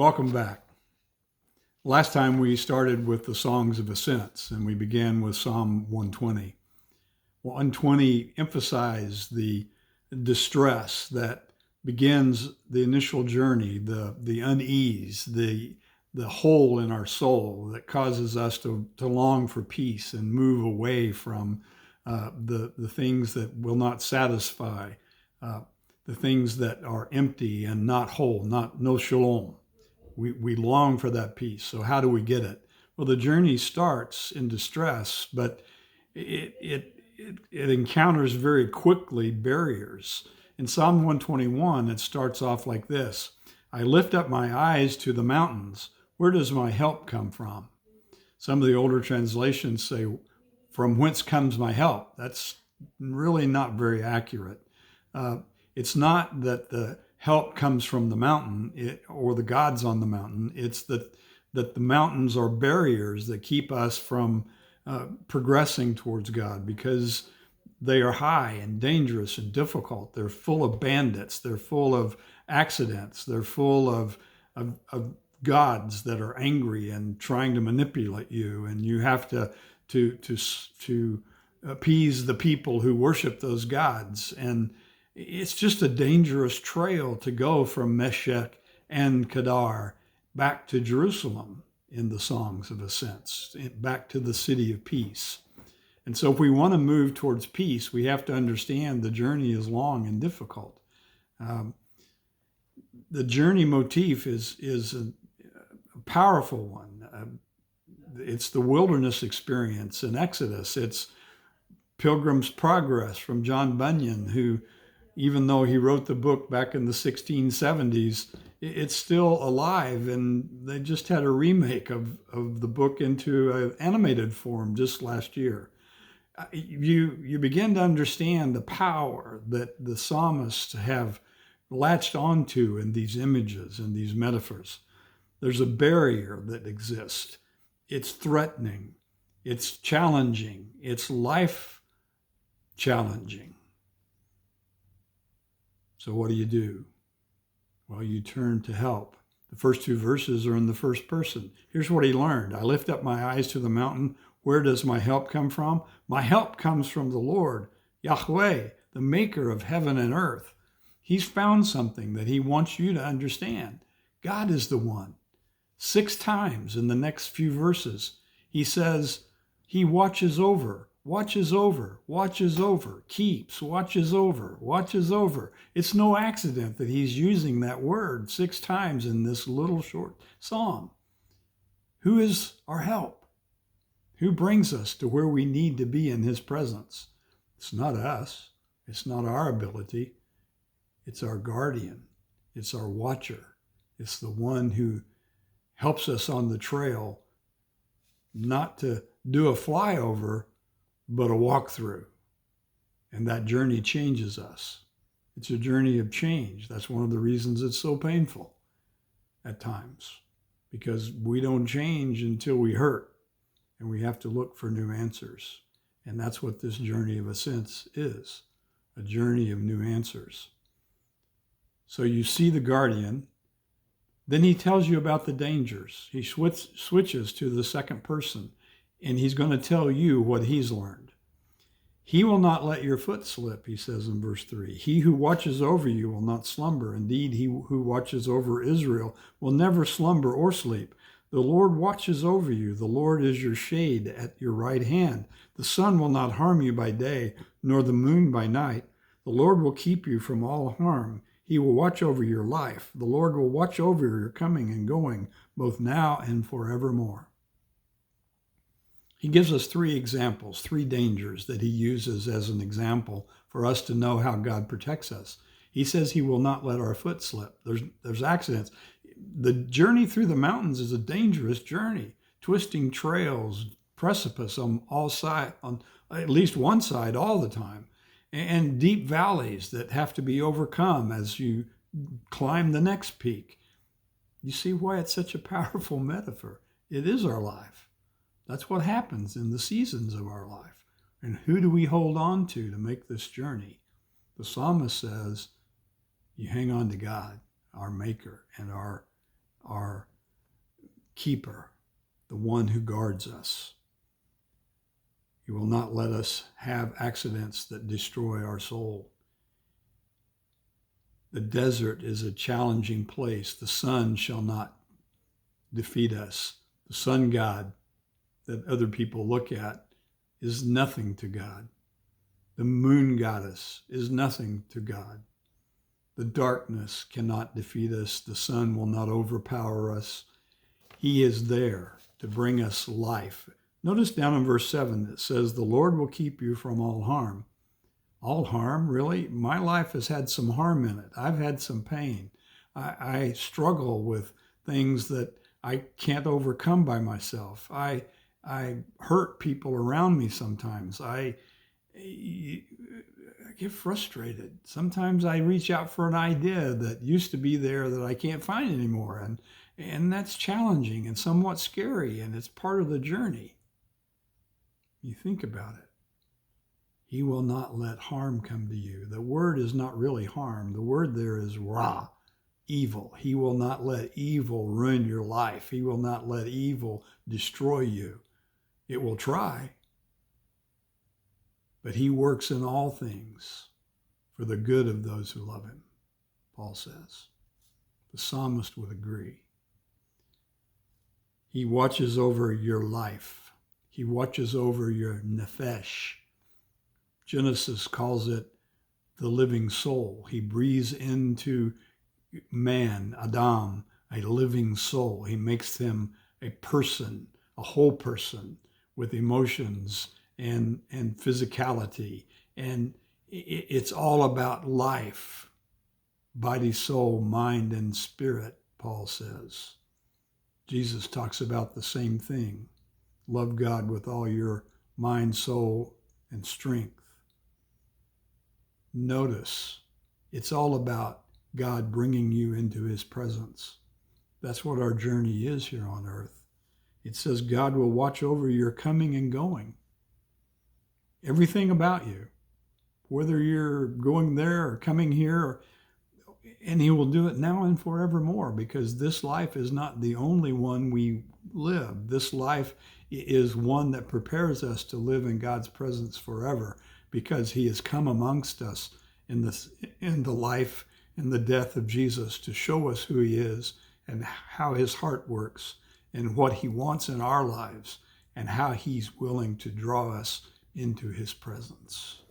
Welcome back. Last time we started with the songs of ascents, and we began with Psalm 120. 120 emphasized the distress that begins the initial journey, the unease, the hole in our soul that causes us to long for peace and move away from the things that will not satisfy, the things that are empty and not whole, no shalom. We long for that peace. So how do we get it? Well, the journey starts in distress, but it encounters very quickly barriers. In Psalm 121, it starts off like this: I lift up my eyes to the mountains. Where does my help come from? Some of the older translations say, from whence comes my help? That's really not very accurate. It's not that the help comes from the mountain or the gods on the mountain. It's that the mountains are barriers that keep us from progressing towards God, because they are high and dangerous and difficult. They're full of bandits. They're full of accidents. They're full of gods that are angry and trying to manipulate you, and you have to appease the people who worship those gods. And it's just a dangerous trail to go from Meshech and Kedar back to Jerusalem in the songs of ascents, back to the city of peace. And so if we want to move towards peace, we have to understand the journey is long and difficult. The journey motif is a powerful one. It's the wilderness experience in Exodus. It's Pilgrim's Progress from John Bunyan, who, even though he wrote the book back in the 1670s, it's still alive, and they just had a remake of the book into an animated form just last year. You begin to understand the power that the psalmists have latched onto in these images and these metaphors. There's a barrier that exists. It's threatening, it's challenging, it's life challenging. So what do? Well, you turn to help. The first two verses are in the first person. Here's what he learned. I lift up my eyes to the mountain. Where does my help come from? My help comes from the Lord, Yahweh, the maker of heaven and earth. He's found something that he wants you to understand. God is the one. 6 times in the next few verses, he says he watches over, keeps, watches over. It's no accident that he's using that word 6 times in this little short psalm. Who is our help? Who brings us to where we need to be in his presence? It's not us. It's not our ability. It's our guardian. It's our watcher. It's the one who helps us on the trail, not to do a flyover, but a walkthrough. And that journey changes us. It's a journey of change. That's one of the reasons it's so painful at times, because we don't change until we hurt, and we have to look for new answers. And that's what this journey of ascents is, a journey of new answers. So you see the guardian. Then he tells you about the dangers. He switches to the second person, and he's going to tell you what he's learned. He will not let your foot slip, he says in verse 3. He who watches over you will not slumber. Indeed, he who watches over Israel will never slumber or sleep. The Lord watches over you. The Lord is your shade at your right hand. The sun will not harm you by day, nor the moon by night. The Lord will keep you from all harm. He will watch over your life. The Lord will watch over your coming and going, both now and forevermore. He gives us 3 examples, 3 dangers that he uses as an example for us to know how God protects us. He says he will not let our foot slip. There's accidents. The journey through the mountains is a dangerous journey, twisting trails, precipice on all sides, on at least one side all the time, and deep valleys that have to be overcome as you climb the next peak. You see why it's such a powerful metaphor. It is our life. That's what happens in the seasons of our life. And who do we hold on to make this journey? The psalmist says, you hang on to God, our maker and our our keeper, the one who guards us. He will not let us have accidents that destroy our soul. The desert is a challenging place. The sun shall not defeat us. The sun god that other people look at is nothing to God. The moon goddess is nothing to God. The darkness cannot defeat us. The sun will not overpower us. He is there to bring us life. Notice down in verse 7, it says, the Lord will keep you from all harm. All harm, really? My life has had some harm in it. I've had some pain. I struggle with things that I can't overcome by myself. I hurt people around me sometimes. I get frustrated. Sometimes I reach out for an idea that used to be there that I can't find anymore. And that's challenging and somewhat scary, and it's part of the journey. You think about it. He will not let harm come to you. The word is not really harm. The word there is ra, evil. He will not let evil ruin your life. He will not let evil destroy you. It will try, but he works in all things for the good of those who love him, Paul says. The psalmist would agree. He watches over your life. He watches over your nephesh. Genesis calls it the living soul. He breathes into man, Adam, a living soul. He makes him a person, a whole person with emotions and physicality. And it's all about life, body, soul, mind, and spirit, Paul says. Jesus talks about the same thing. Love God with all your mind, soul, and strength. Notice, it's all about God bringing you into his presence. That's what our journey is here on earth. It says God will watch over your coming and going. Everything about you, whether you're going there or coming here, and he will do it now and forevermore, because this life is not the only one we live. This life is one that prepares us to live in God's presence forever, because he has come amongst us in the life and the death of Jesus to show us who he is and how his heart works and what he wants in our lives and how he's willing to draw us into his presence.